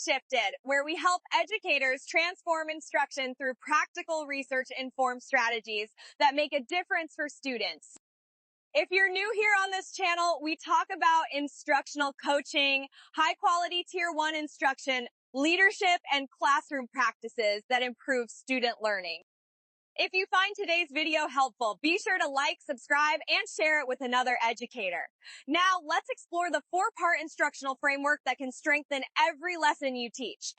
Shifted, where we help educators transform instruction through practical research-informed strategies that make a difference for students. If you're new here on this channel, we talk about instructional coaching, high-quality Tier 1 instruction, leadership, and classroom practices that improve student learning. If you find today's video helpful, be sure to like, subscribe, and share it with another educator. Now, let's explore the 4-part instructional framework that can strengthen every lesson you teach.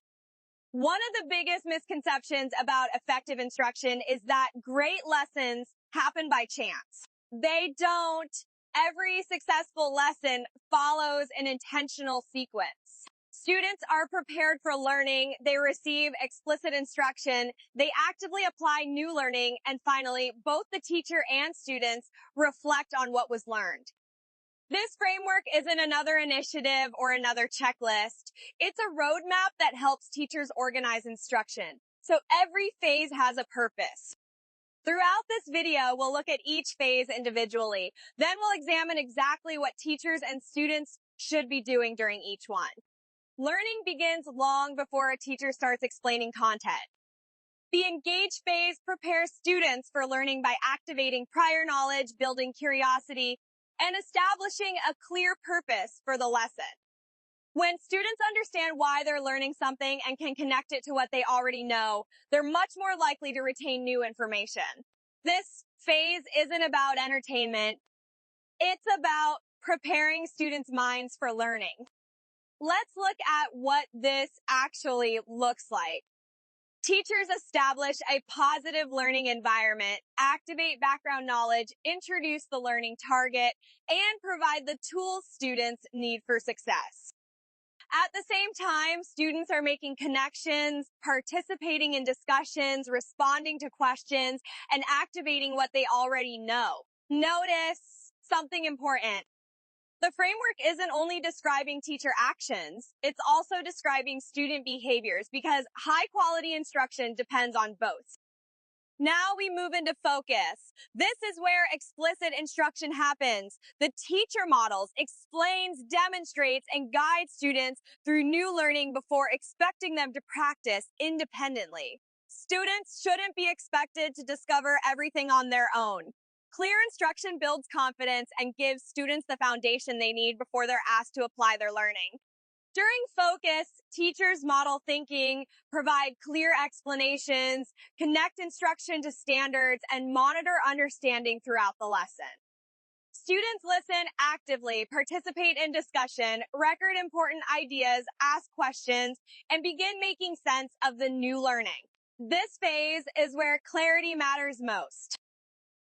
One of the biggest misconceptions about effective instruction is that great lessons happen by chance. They don't. Every successful lesson follows an intentional sequence. Students are prepared for learning, they receive explicit instruction, they actively apply new learning, and finally, both the teacher and students reflect on what was learned. This framework isn't another initiative or another checklist. It's a roadmap that helps teachers organize instruction, so every phase has a purpose. Throughout this video, we'll look at each phase individually. Then we'll examine exactly what teachers and students should be doing during each one. Learning begins long before a teacher starts explaining content. The engage phase prepares students for learning by activating prior knowledge, building curiosity, and establishing a clear purpose for the lesson. When students understand why they're learning something and can connect it to what they already know, they're much more likely to retain new information. This phase isn't about entertainment. It's about preparing students' minds for learning. Let's look at what this actually looks like. Teachers establish a positive learning environment, activate background knowledge, introduce the learning target, and provide the tools students need for success. At the same time, students are making connections, participating in discussions, responding to questions, and activating what they already know. Notice something important. The framework isn't only describing teacher actions, it's also describing student behaviors because high-quality instruction depends on both. Now we move into focus. This is where explicit instruction happens. The teacher models, explains, demonstrates, and guides students through new learning before expecting them to practice independently. Students shouldn't be expected to discover everything on their own. Clear instruction builds confidence and gives students the foundation they need before they're asked to apply their learning. During focus, teachers model thinking, provide clear explanations, connect instruction to standards, and monitor understanding throughout the lesson. Students listen actively, participate in discussion, record important ideas, ask questions, and begin making sense of the new learning. This phase is where clarity matters most.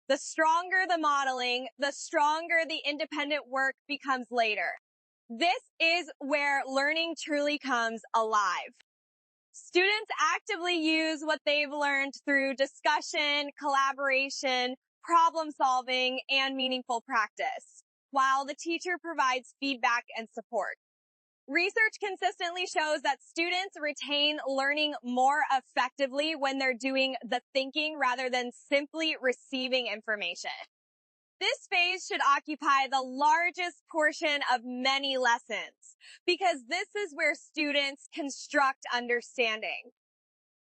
The stronger the modeling, the stronger the independent work becomes later. This is where learning truly comes alive. Students actively use what they've learned through discussion, collaboration, problem solving, and meaningful practice, while the teacher provides feedback and support. Research consistently shows that students retain learning more effectively when they're doing the thinking rather than simply receiving information. This phase should occupy the largest portion of many lessons because this is where students construct understanding.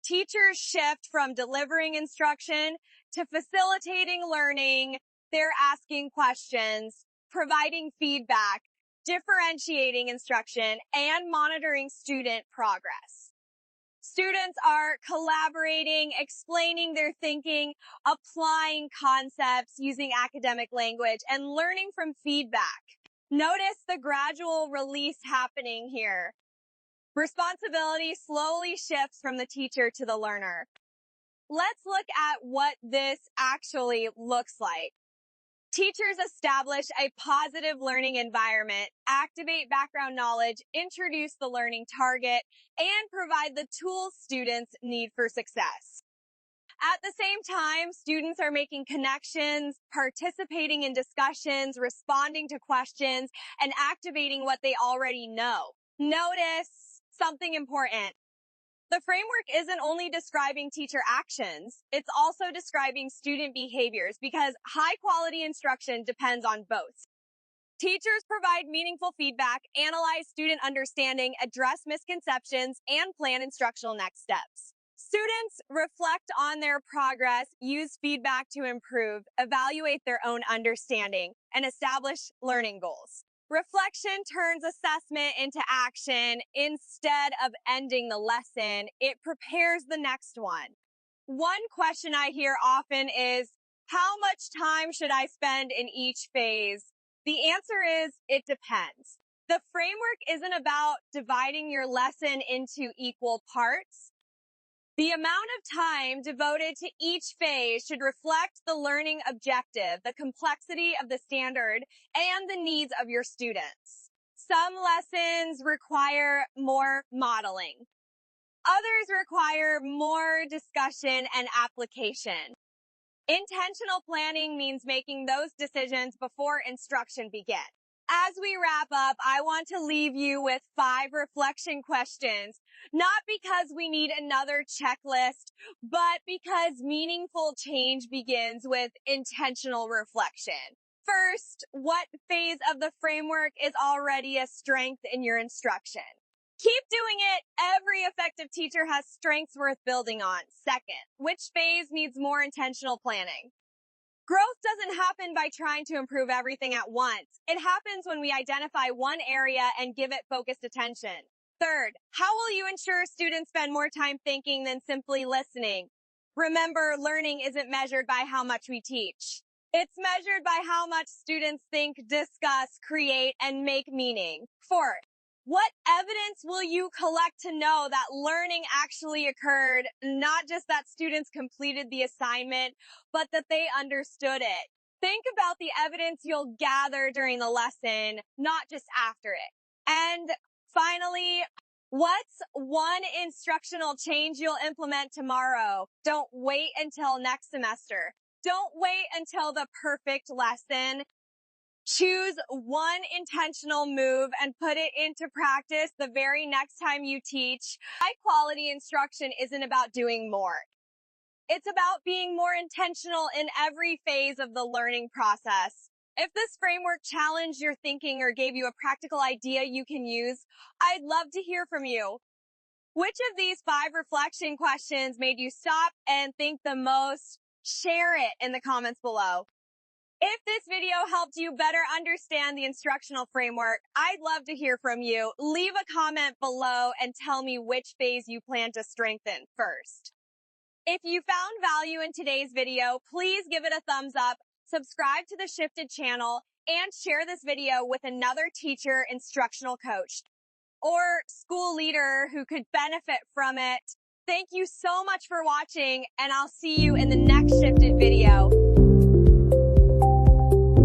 Teachers shift from delivering instruction to facilitating learning. They're asking questions, providing feedback, differentiating instruction, and monitoring student progress. Students are collaborating, explaining their thinking, applying concepts using academic language, and learning from feedback. Notice the gradual release happening here. Responsibility slowly shifts from the teacher to the learner. Let's look at what this actually looks like. Teachers establish a positive learning environment, activate background knowledge, introduce the learning target, and provide the tools students need for success. At the same time, students are making connections, participating in discussions, responding to questions, and activating what they already know. Notice something important. The framework isn't only describing teacher actions, it's also describing student behaviors because high-quality instruction depends on both. Teachers provide meaningful feedback, analyze student understanding, address misconceptions, and plan instructional next steps. Students reflect on their progress, use feedback to improve, evaluate their own understanding, and establish learning goals. Reflection turns assessment into action. Instead of ending the lesson, it prepares the next one. One question I hear often is, how much time should I spend in each phase? The answer is, it depends. The framework isn't about dividing your lesson into equal parts. The amount of time devoted to each phase should reflect the learning objective, the complexity of the standard, and the needs of your students. Some lessons require more modeling. Others require more discussion and application. Intentional planning means making those decisions before instruction begins. As we wrap up, I want to leave you with 5 reflection questions, not because we need another checklist, but because meaningful change begins with intentional reflection. First, what phase of the framework is already a strength in your instruction? Keep doing it. Every effective teacher has strengths worth building on. Second, which phase needs more intentional planning? Growth doesn't happen by trying to improve everything at once. It happens when we identify one area and give it focused attention. Third, how will you ensure students spend more time thinking than simply listening? Remember, learning isn't measured by how much we teach. It's measured by how much students think, discuss, create, and make meaning. Fourth, what evidence will you collect to know that learning actually occurred, not just that students completed the assignment, but that they understood it? Think about the evidence you'll gather during the lesson, not just after it. And finally, what's one instructional change you'll implement tomorrow? Don't wait until next semester. Don't wait until the perfect lesson. Choose one intentional move and put it into practice the very next time you teach. High quality instruction isn't about doing more. It's about being more intentional in every phase of the learning process. If this framework challenged your thinking or gave you a practical idea you can use, I'd love to hear from you. Which of these 5 reflection questions made you stop and think the most? Share it in the comments below. If this video helped you better understand the instructional framework, I'd love to hear from you. Leave a comment below and tell me which phase you plan to strengthen first. If you found value in today's video, please give it a thumbs up, subscribe to the Shifted channel, and share this video with another teacher, instructional coach, or school leader who could benefit from it. Thank you so much for watching, and I'll see you in the next Shifted video.